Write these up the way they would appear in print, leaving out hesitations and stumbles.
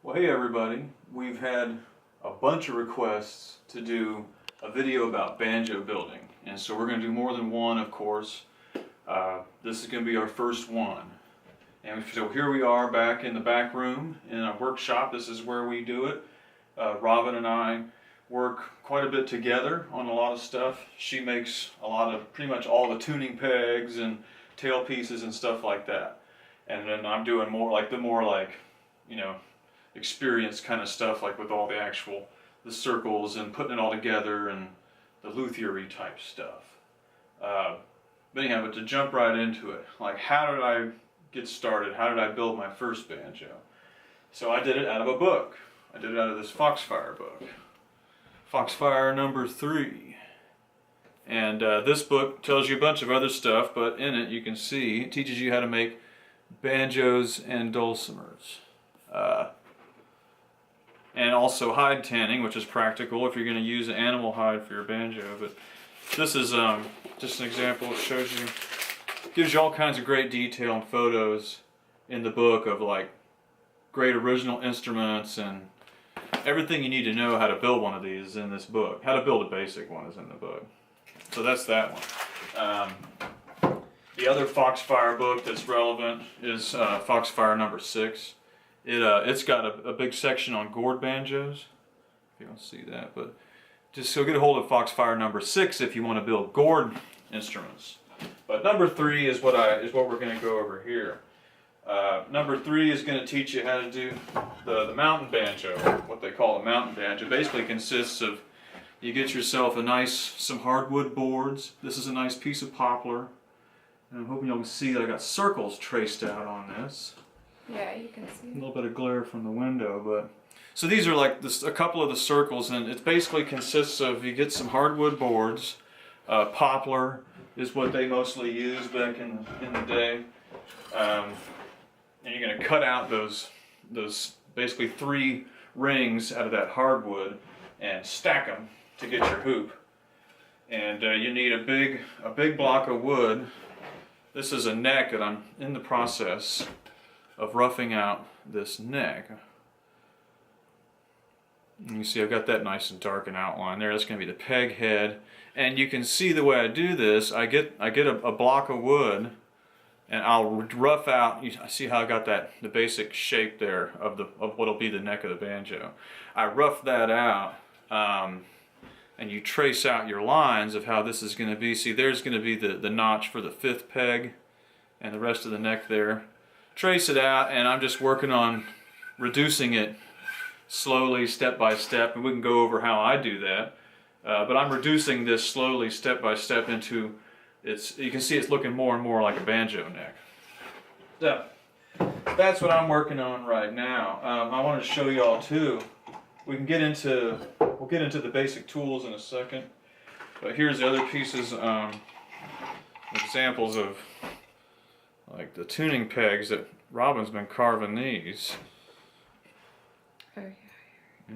Well, hey everybody, we've had a bunch of requests to do a video about banjo building, and so we're going to do more than one, of course. This is going to be our first one. And so here we are back in the back room in a workshop. This is where we do it. Robin and I work quite a bit together on a lot of stuff. She makes a lot of, pretty much all the tuning pegs and tail pieces and stuff like that. And then I'm doing more like you know, experience kind of stuff, like with all the circles and putting it all together and the luthier-y type stuff. But anyhow, but to jump right into it, like how did I get started? How did I build my first banjo? So I did it out of a book. I did it out of this Foxfire book. Foxfire number 3. And this book tells you a bunch of other stuff, but in it you can see, it teaches you how to make banjos and dulcimers. And also hide tanning, which is practical if you're going to use an animal hide for your banjo. But this is just an example. It shows you, gives you all kinds of great detail and photos in the book of like great original instruments, and everything you need to know how to build one of these is in this book. How to build a basic one is in the book. So that's that one. The other Foxfire book that's relevant is Foxfire number 6. It's got a big section on gourd banjos. You don't see that, but just so get a hold of Foxfire number 6 if you want to build gourd instruments. But number 3 is what we're going to go over here. Number 3 is going to teach you how to do the mountain banjo, what they call a mountain banjo. Basically consists of, you get yourself some hardwood boards. This is a nice piece of poplar. And I'm hoping y'all can see that I got circles traced out on this. Yeah, you can see. A little bit of glare from the window, but so these are like a couple of the circles, and it basically consists of, you get some hardwood boards. Poplar is what they mostly used back in the day, and you're going to cut out those basically 3 rings out of that hardwood and stack them to get your hoop. And you need a big block of wood. This is a neck that I'm in the process of roughing out this neck. And you see I've got that nice and dark in outline there. That's going to be the peg head. And you can see the way I do this, I get a block of wood and I'll rough out, I see how I got the basic shape there of what'll be the neck of the banjo. I rough that out, and you trace out your lines of how this is going to be. See, there's going to be the notch for the 5th peg and the rest of the neck there. Trace it out, and I'm just working on reducing it slowly, step by step, and we can go over how I do that. But I'm reducing this slowly, step by step, into you can see it's looking more and more like a banjo neck. So that's what I'm working on right now. I want to show y'all too. We'll get into the basic tools in a second. But here's the other pieces, examples of like the tuning pegs that Robin's been carving these. Oh yeah.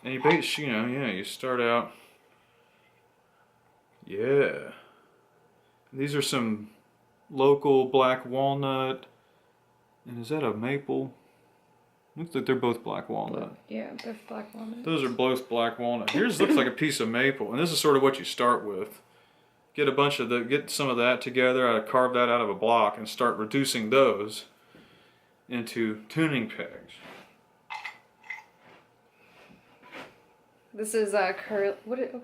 Yeah. And you start out. Yeah. These are some local black walnut. And is that a maple? Looks like they're both black walnut. Yeah, both black walnut. Those are both black walnut. Here's looks like a piece of maple, and this is sort of what you start with. Get some of that together. I carve that out of a block and start reducing those into tuning pegs. This is what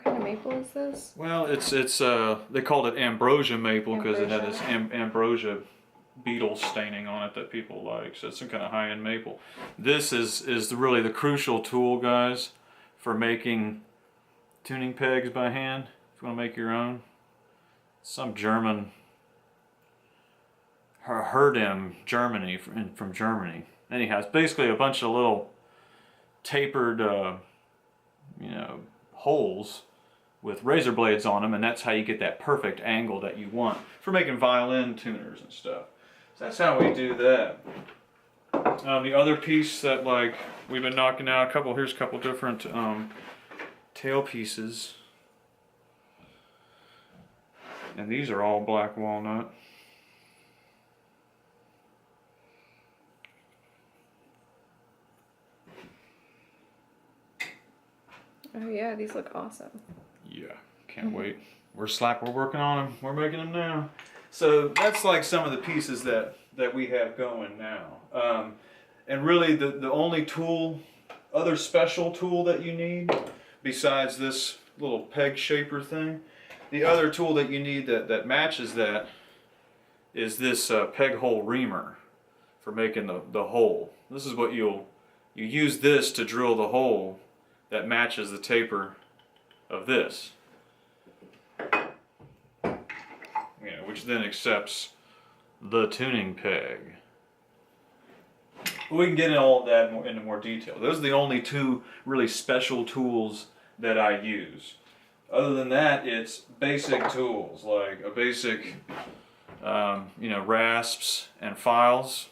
kind of maple is this? Well, it's they called it ambrosia maple because it had this ambrosia beetle staining on it that people like. So it's some kind of high-end maple. This is really the crucial tool, guys, for making tuning pegs by hand. If you want to make your own, some German, Herdem, Germany, from Germany. Anyhow, it's basically a bunch of little tapered, holes with razor blades on them, and that's how you get that perfect angle that you want for making violin tuners and stuff. So that's how we do that. The other piece that we've been knocking out, here's a couple different tail pieces. And these are all black walnut. Oh yeah, these look awesome. Yeah, can't wait. We're working on them. We're making them now. So that's like some of the pieces that we have going now. And really the only tool, other special tool that you need, besides this little peg shaper thing, the other tool that you need that matches that is this peg hole reamer for making the hole. This is what you use this to drill the hole that matches the taper of this. Yeah, which then accepts the tuning peg. We can get into all of that into more detail. Those are the only two really special tools that I use. Other than that, it's basic tools like a basic, rasps and files.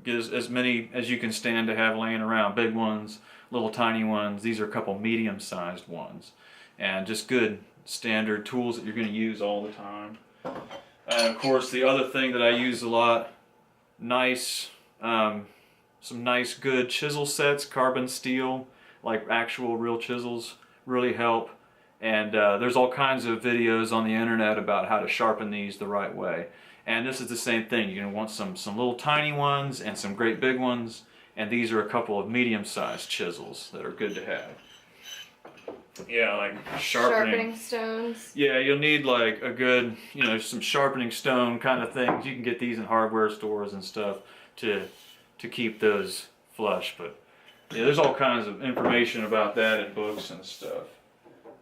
Get as many as you can stand to have laying around. Big ones, little tiny ones. These are a couple medium-sized ones, and just good standard tools that you're going to use all the time. And of course, the other thing that I use a lot, some nice good chisel sets, carbon steel, like actual real chisels, really help. And there's all kinds of videos on the internet about how to sharpen these the right way. And this is the same thing. You're going to want some little tiny ones and some great big ones. And these are a couple of medium-sized chisels that are good to have. Yeah, like sharpening stones. Yeah, you'll need like a good, some sharpening stone kind of things. You can get these in hardware stores and stuff to keep those flush. But yeah, there's all kinds of information about that in books and stuff.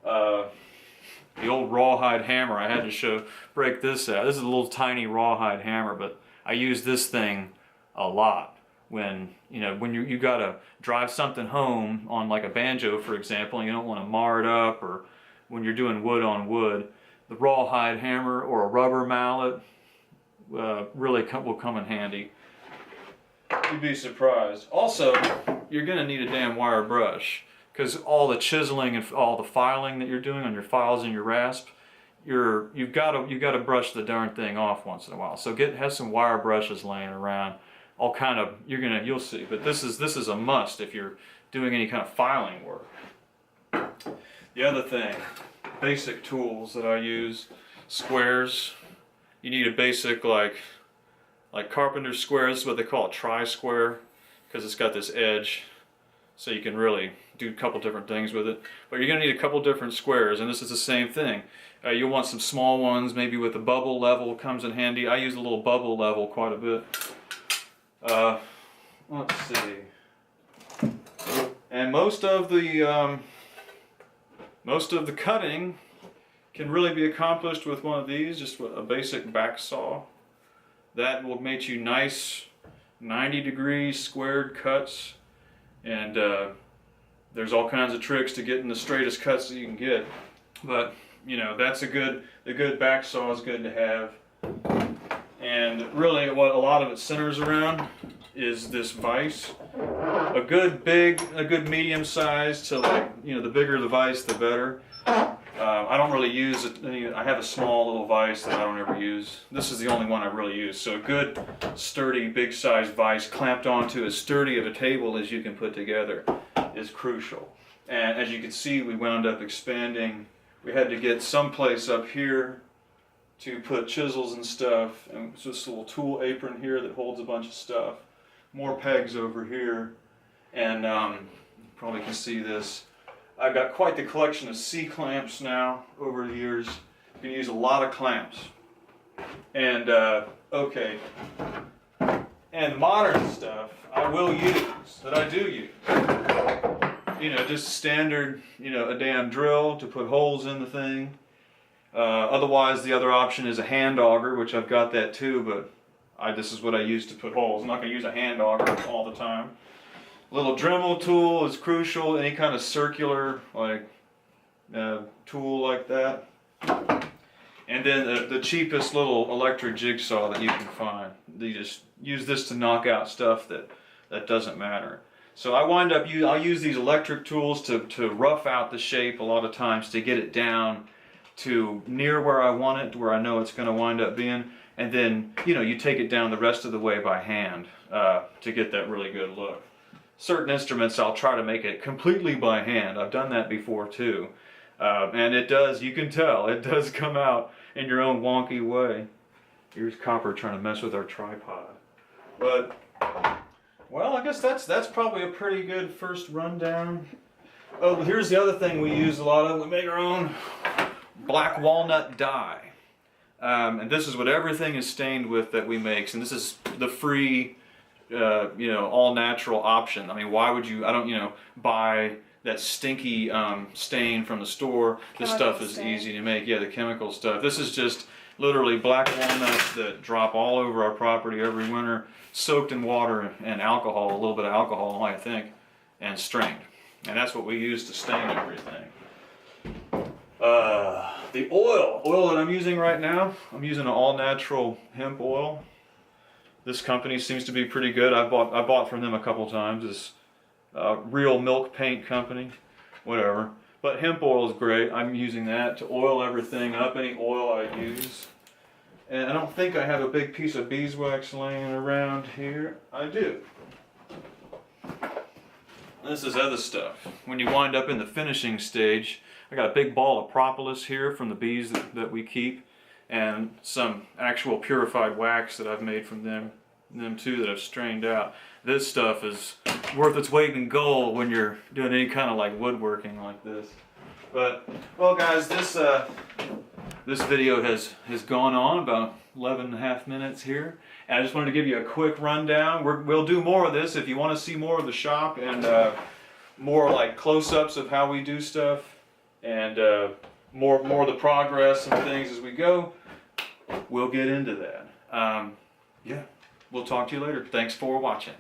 The old rawhide hammer, I had to break this out. This is a little tiny rawhide hammer, but I use this thing a lot when you gotta drive something home on like a banjo, for example, and you don't want to mar it up, or when you're doing wood on wood, the rawhide hammer or a rubber mallet really will come in handy. You'd be surprised. Also, you're gonna need a damn wire brush, because all the chiseling and all the filing that you're doing on your files and your rasp, you've got to brush the darn thing off once in a while. So have some wire brushes laying around. All kind of you'll see. But this is a must if you're doing any kind of filing work. The other thing, basic tools that I use, squares. You need a basic like carpenter square. This is what they call a tri-square, because it's got this edge, so you can really do a couple different things with it. But you're going to need a couple different squares, and this is the same thing. You'll want some small ones, maybe with a bubble level comes in handy. I use a little bubble level quite a bit. Let's see. And most of the cutting can really be accomplished with one of these, just a basic back saw. That will make you nice 90-degree squared cuts, and there's all kinds of tricks to getting the straightest cuts that you can get. But that's the good back saw is good to have. And really what a lot of it centers around is this vise. A good medium size to the bigger the vise, the better. I don't really use it. I have a small little vise that I don't ever use. This is the only one I really use. So a good, sturdy, big size vise clamped onto as sturdy of a table as you can put together is crucial. And as you can see, we wound up expanding. We had to get someplace up here to put chisels and stuff, and it's just a little tool apron here that holds a bunch of stuff. More pegs over here, and you probably can see this. I've got quite the collection of C-clamps now over the years. You can use a lot of clamps. And okay, and modern stuff I will use, that I do use. Just standard, a damn drill to put holes in the thing. Otherwise, the other option is a hand auger, which I've got that too, but this is what I use to put holes. I'm not going to use a hand auger all the time. A little Dremel tool is crucial. Any kind of circular tool like that. And then the cheapest little electric jigsaw that you can find. You just use this to knock out stuff that doesn't matter. So I'll use these electric tools to rough out the shape a lot of times to get it down to near where I want it, to where I know it's going to wind up being, and then you take it down the rest of the way by hand to get that really good look. certain instruments I'll try to make it completely by hand. I've done that before too. And it does, you can tell, it does come out in your own wonky way. Here's Copper trying to mess with our tripod. But, well, I guess that's probably a pretty good first rundown. Oh, here's the other thing we use a lot of. We make our own black walnut dye. And this is what everything is stained with that we make. And this is the free, all natural option. I mean, why would you, buy that stinky stain from the store. This stuff is easy to make. Yeah, the chemical stuff. This is just literally black walnuts that drop all over our property every winter, soaked in water and alcohol, a little bit of alcohol, I think, and strained. And that's what we use to stain everything. The oil that I'm using right now, I'm using an all-natural hemp oil. This company seems to be pretty good. I bought from them a couple times. This Real Milk Paint Company, whatever. But hemp oil is great. I'm using that to oil everything up, any oil I use. And I don't think I have a big piece of beeswax laying around here. I do. This is other stuff. When you wind up in the finishing stage, I got a big ball of propolis here from the bees that we keep, and some actual purified wax that I've made from them too, that I've strained out. This stuff is worth its weight in gold when you're doing any kind of like woodworking like this. But, well guys, this video has gone on about 11 and a half minutes here. And I just wanted to give you a quick rundown. We'll do more of this if you want to see more of the shop and more like close-ups of how we do stuff, and more of the progress and things as we go. We'll get into that. Yeah, we'll talk to you later. Thanks for watching.